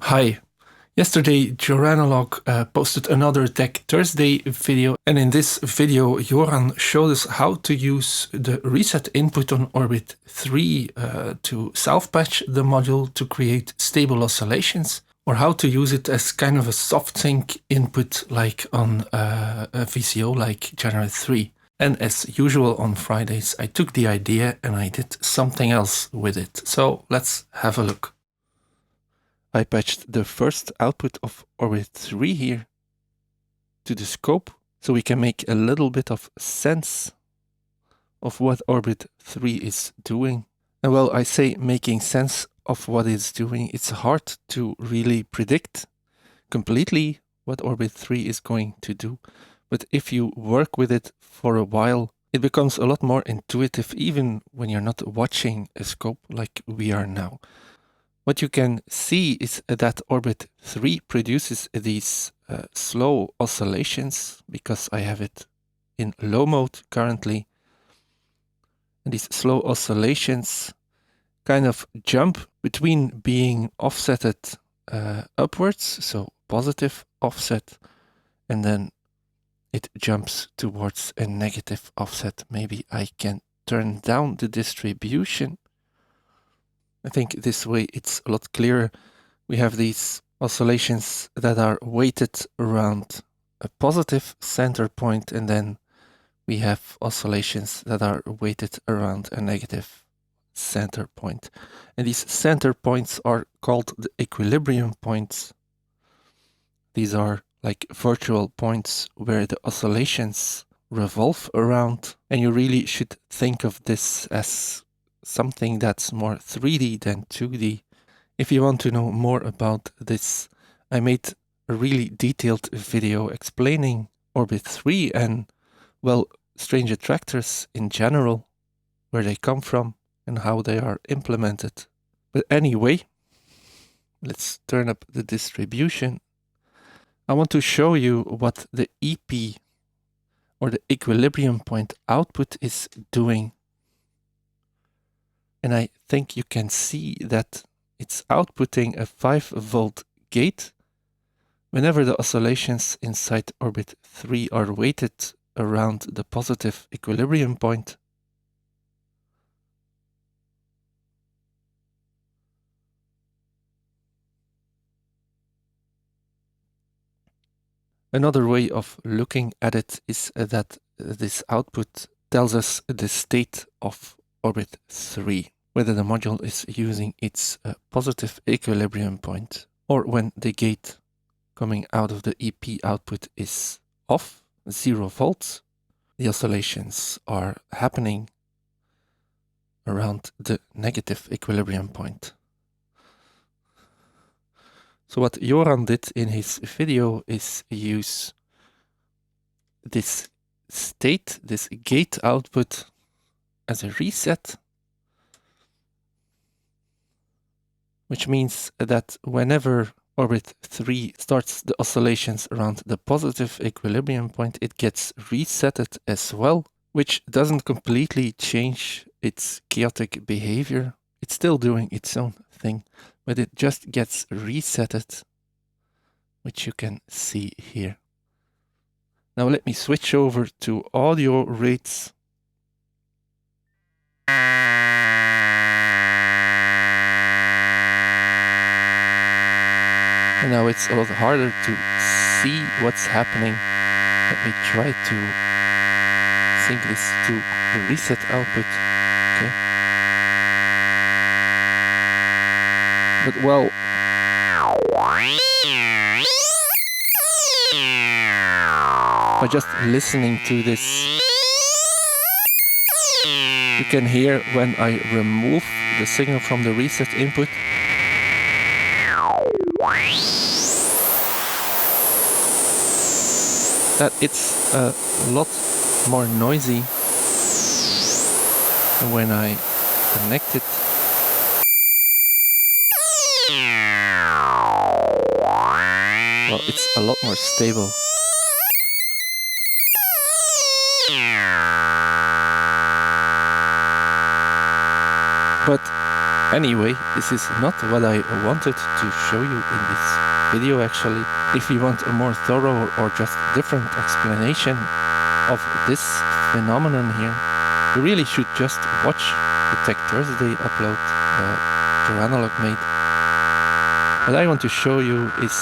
Hi. Yesterday, Joranalogue posted another Tech Thursday video, and in this video, Joran showed us how to use the reset input on Orbit 3 to self-patch the module to create stable oscillations, or how to use it as kind of a soft sync input like on a VCO like Generate 3. And as usual on Fridays, I took the idea and I did something else with it. So let's have a look. I patched the first output of Orbit 3 here to the scope, so we can make a little bit of sense of what Orbit 3 is doing. And well, I say making sense of what it's doing. It's hard to really predict completely what Orbit 3 is going to do. But if you work with it for a while, it becomes a lot more intuitive, even when you're not watching a scope like we are now. What you can see is that Orbit 3 produces these slow oscillations, because I have it in low mode currently. And these slow oscillations kind of jump between being offsetted upwards, so positive offset, and then it jumps towards a negative offset. Maybe I can turn down the distribution. I think this way it's a lot clearer. We have these oscillations that are weighted around a positive center point, and then we have oscillations that are weighted around a negative center point. And these center points are called the equilibrium points. These are like virtual points where the oscillations revolve around, and you really should think of this as something that's more 3D than 2D. If you want to know more about this, I made a really detailed video explaining Orbit 3 and, well, strange attractors in general, where they come from and how they are implemented. But anyway, let's turn up the distribution. I want to show you what the EP, or the equilibrium point output, is doing. And I think you can see that it's outputting a 5-volt gate whenever the oscillations inside Orbit 3 are weighted around the positive equilibrium point. Another way of looking at it is that this output tells us the state of Orbit 3, whether the module is using its positive equilibrium point, or when the gate coming out of the EP output is off, 0 volts, the oscillations are happening around the negative equilibrium point. So what Joran did in his video is use this state, this gate output, as a reset, which means that whenever Orbit 3 starts the oscillations around the positive equilibrium point, it gets resetted as well, which doesn't completely change its chaotic behavior. It's still doing its own thing, but it just gets resetted, which you can see here. Now let me switch over to audio rates. And now it's a lot harder to see what's happening. Let me try to sync this to the reset output. Okay. But well, by just listening to this, you can hear when I remove the signal from the reset input, that it's a lot more noisy than when I connect it. Well, it's a lot more stable. But Anyway, this is not what I wanted to show you in this video actually. If you want a more thorough or just different explanation of this phenomenon here, you really should just watch the Tech Thursday upload Joranalogue made. What I want to show you is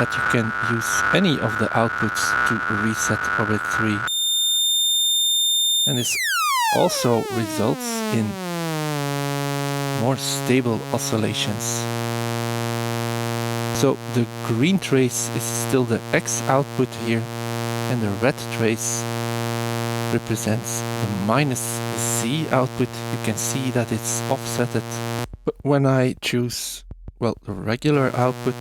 that you can use any of the outputs to reset orbit 3. And this also results in more stable oscillations. So the green trace is still the X output here, and the red trace represents the minus Z output. You can see that it's offsetted. But when I choose, well, the regular output,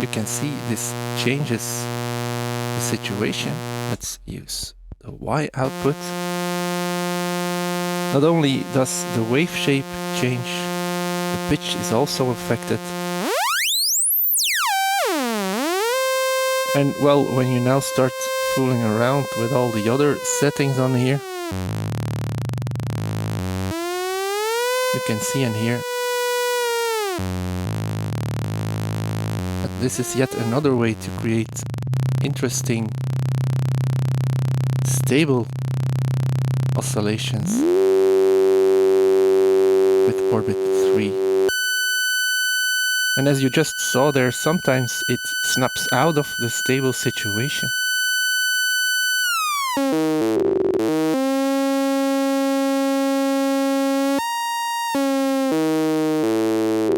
you can see this changes the situation. Let's use the Y output. Not only does the wave shape change, the pitch is also affected. And well, when you now start fooling around with all the other settings on here, you can see in here that this is yet another way to create interesting, stable oscillations with orbit 3. And as you just saw there, sometimes it snaps out of the stable situation.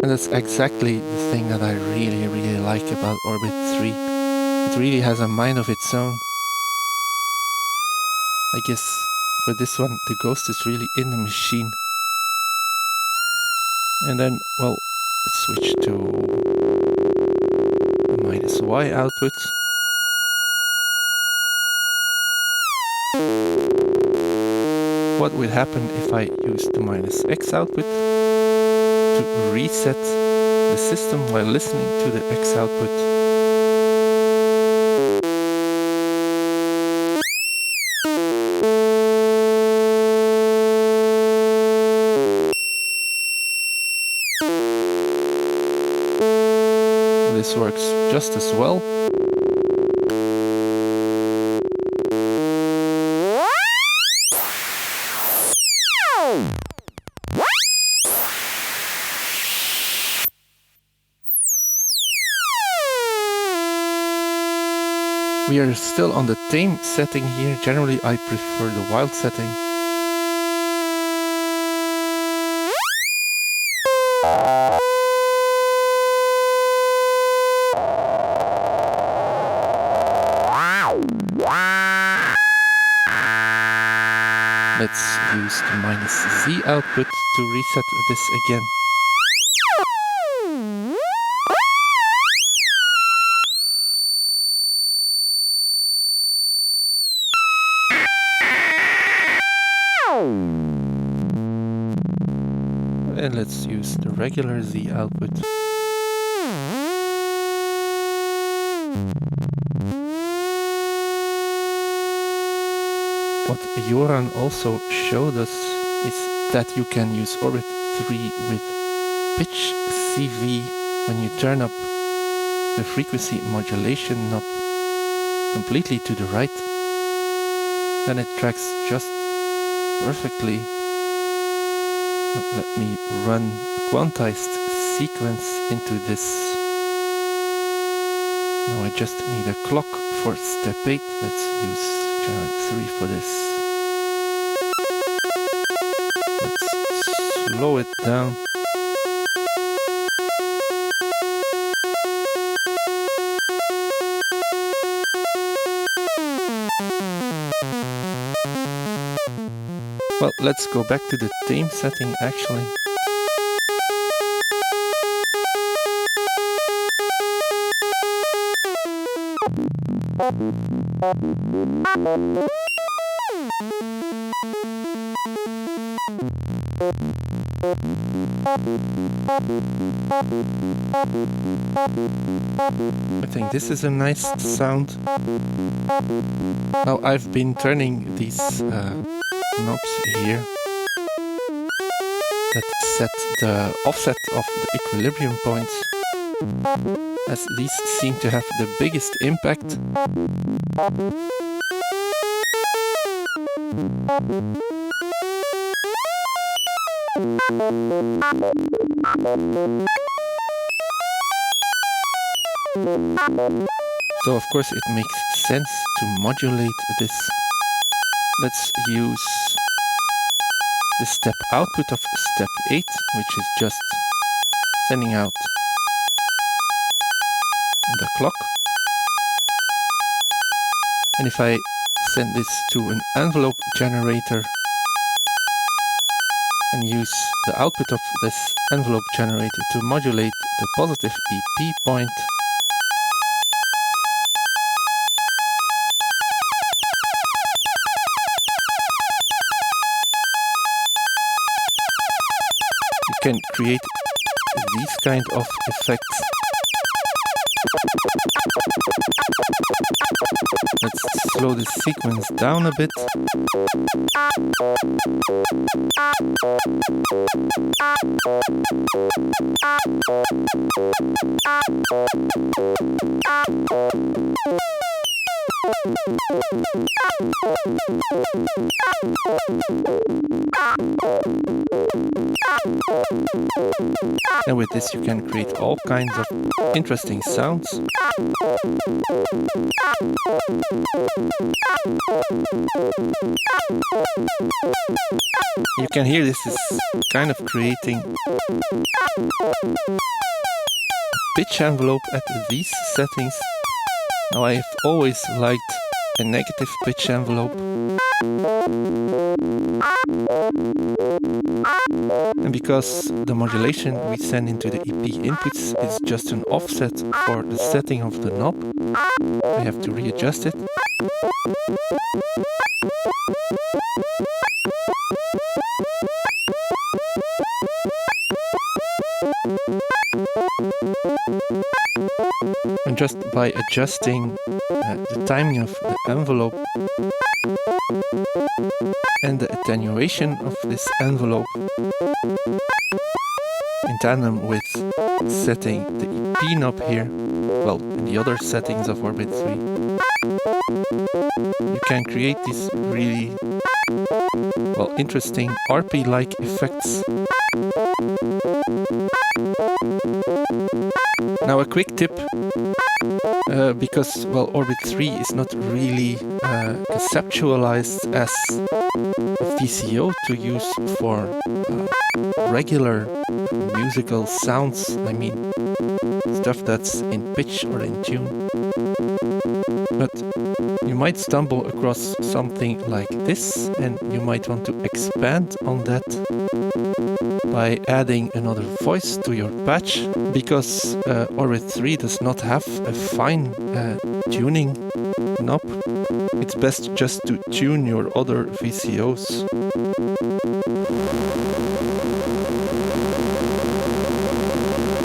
And that's exactly the thing that I really like about orbit 3. It really has a mind of its own. I guess for this one, the ghost is really in the machine. And then, well, let's switch to the minus Y output. What would happen if I use the minus X output to reset the system while listening to the X output? This works just as well. We are still on the tame setting here. Generally, I prefer the wild setting. Let's use the minus Z output to reset this again. And let's use the regular Z output. What Joran also showed us is that you can use orbit 3 with pitch CV when you turn up the frequency modulation knob completely to the right. Then it tracks just perfectly. Let me run a quantized sequence into this. Now I just need a clock for step 8. Let's use channel 3 for this. Let's slow it down. Well, let's go back to the tame setting actually. I think this is a nice sound. Now I've been turning these knobs here that set the offset of the equilibrium points, as these seem to have the biggest impact. So of course it makes sense to modulate this. Let's use the step output of step 8, which is just sending out the clock. And if I send this to an envelope generator and use the output of this envelope generator to modulate the positive EP point, you can create these kind of effects. Let's slow this sequence down a bit. And with this you can create all kinds of interesting sounds. You can hear this is kind of creating a pitch envelope at these settings. Now I have always liked a negative pitch envelope. And because the modulation we send into the EP inputs is just an offset for the setting of the knob, we have to readjust it. And just by adjusting the timing of the envelope and the attenuation of this envelope in tandem with setting the EP knob here, well, in the other settings of Orbit 3, you can create these really, well, interesting RP-like effects. Now a quick tip, because, well, Orbit 3 is not really conceptualized as a VCO to use for regular musical sounds, I mean stuff that's in pitch or in tune. But you might stumble across something like this, and you might want to expand on that by adding another voice to your patch, because Orbit 3 does not have a fine tuning knob. It's best just to tune your other VCOs.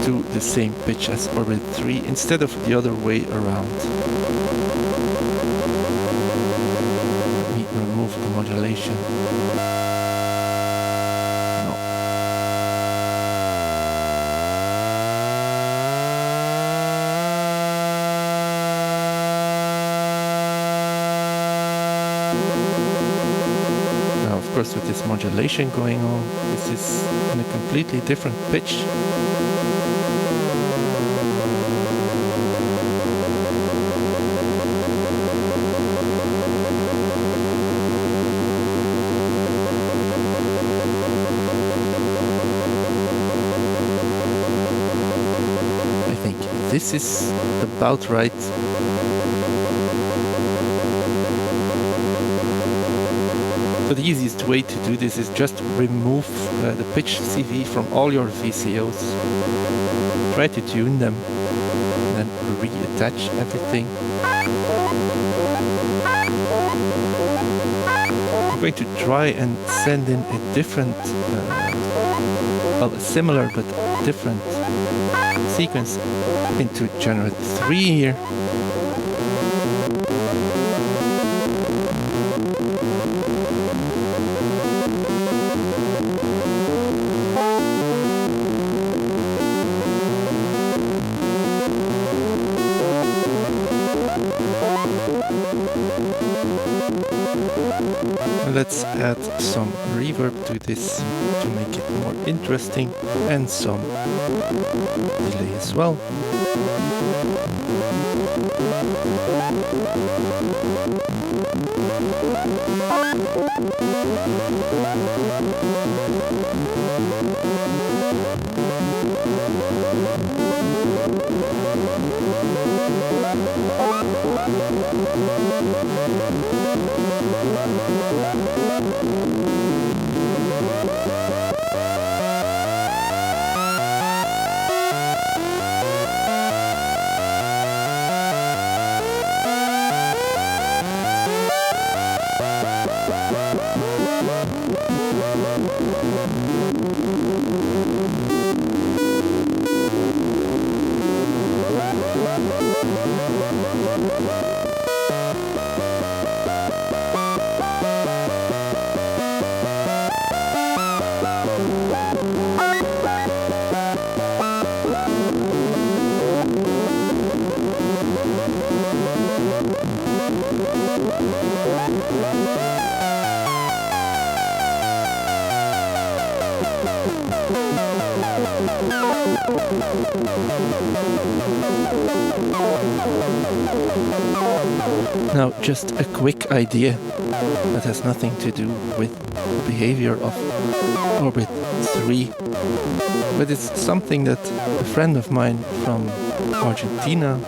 To the same pitch as Orbit 3 instead of the other way around. Let me remove the modulation. No. Now, of course, with this modulation going on, this is in a completely different pitch. This is about right. So the easiest way to do this is just remove the pitch CV from all your VCOs. Try to tune them and then reattach everything. I'm going to try and send in a different, well, a similar but different sequence into channel 3 here. add some reverb to this to make it more interesting, and some delay as well. Now, just a quick idea that has nothing to do with the behavior of Orbit 3, but it's something that a friend of mine from Argentina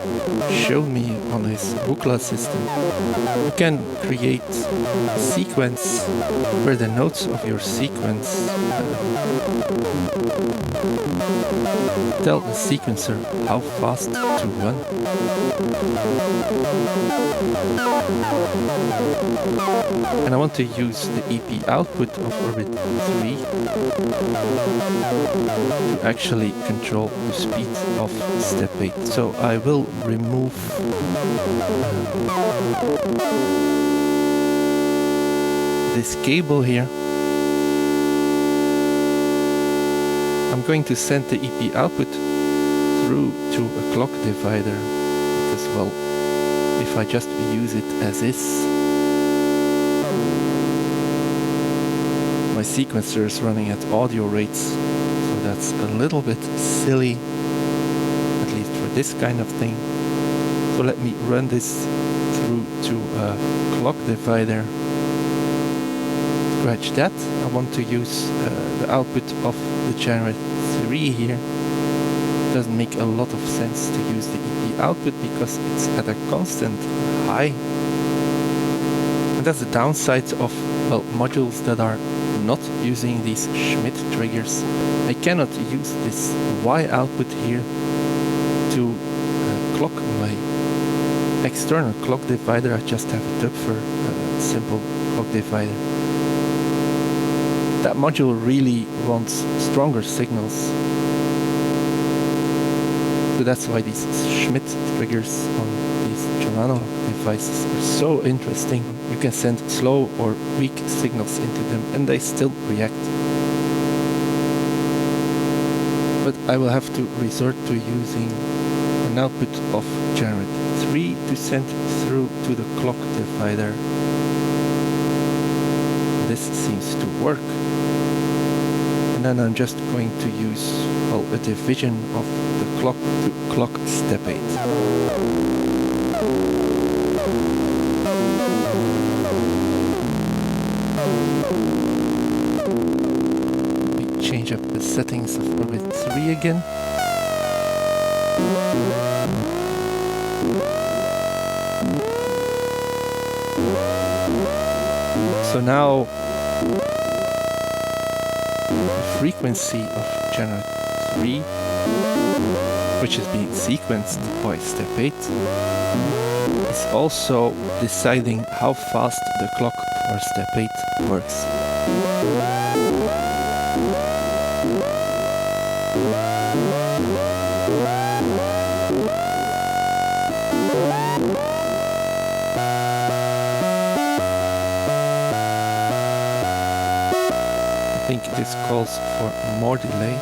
showed me on his Buchla system. You can create a sequence where the notes of your sequence tell the sequencer how fast to run. And I want to use the EP output of Orbit 3 to actually control the speed of step 8. So I will remove this cable here. I'm going to send the EP output through to a clock divider because, well, if I just use it as is, my sequencer is running at audio rates, so that's a little bit silly, at least for this kind of thing. So let me run this through to a clock divider. Scratch that. I want to use the output of the channel 3 here. Doesn't make a lot of sense to use the EP output because it's at a constant high. And that's the downside of, well, modules that are not using these Schmidt triggers. I cannot use this Y output here to clock my external clock divider. I just have a Töpfer simple clock divider. That module really wants stronger signals. So that's why these Schmidt triggers on these Joranalogue devices are so interesting. You can send slow or weak signals into them and they still react. But I will have to resort to using an output of channel 3 to send through to the clock divider. This seems to work. And then I'm just going to use, well, a division of the clock to clock step 8. Let me change up the settings of Orbit 3 again. So now frequency of channel 3, which is being sequenced by step 8, is also deciding how fast the clock for step 8 works. I think this calls for more delay.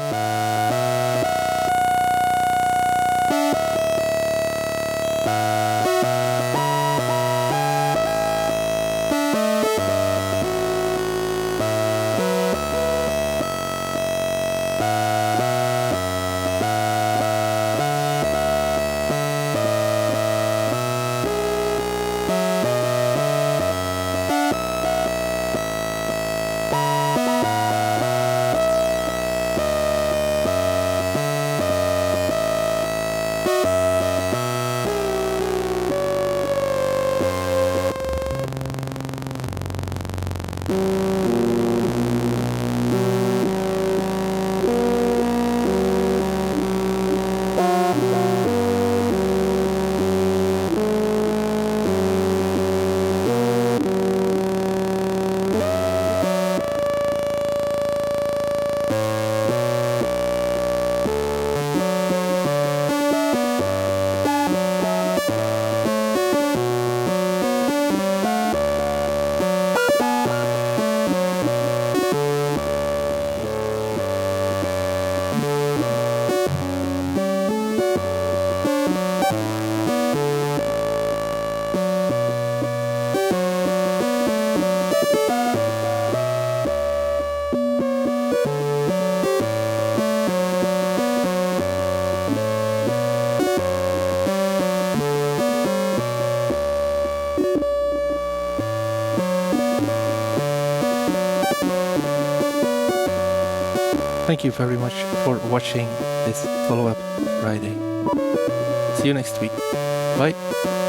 Thank you very much for watching this follow-up Friday. See you next week. Bye.